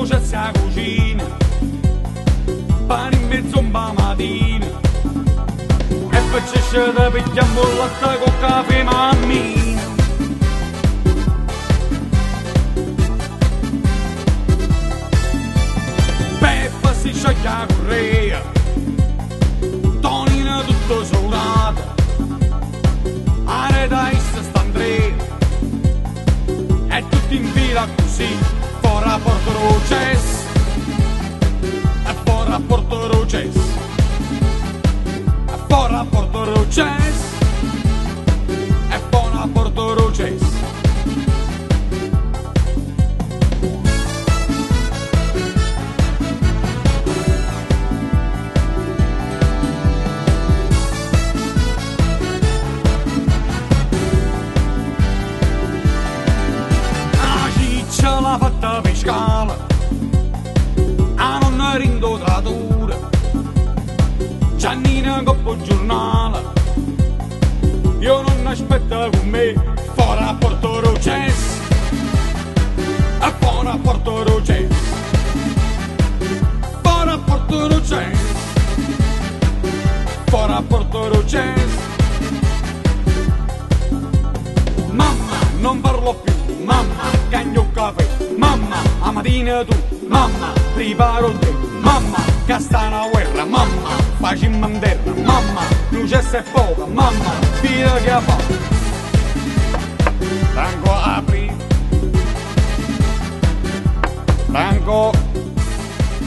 c'è sia cucina, pane in mezzo un po' mattina, e poi c'è da pigliamo il latte con caffè mammina. Peppa si scioglie la correa, Tonina tutto solata, Areta sta Andrea, e tutti in fila così, fuori a Porto Roces, e fuori a Porto Roces, e fuori a Porto Roces, e fuori a Porto Roces. La fatta per scala, a non rindotratura, Giannina coppo giornale, io non aspetta con me, fuori a Porto Roces, e fuori a Porto Roces, fuori a Porto Roces, fuori a Porto Roces. Mamma, non parlo più, mamma, cagno il caffè, mamma, a mattina tu, mamma, preparo te, mamma, che sta una guerra, mamma, facciamo in terra, mamma, luce e fuoco, mamma, fila che ha fatto. Franco apri, Franco,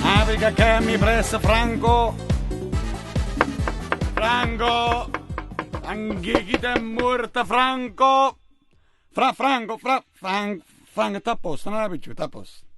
apri che mi pressa, Franco, Franco, anche chi ti è morta, Franco. Franco, sta a posto, non la più, sta a posto.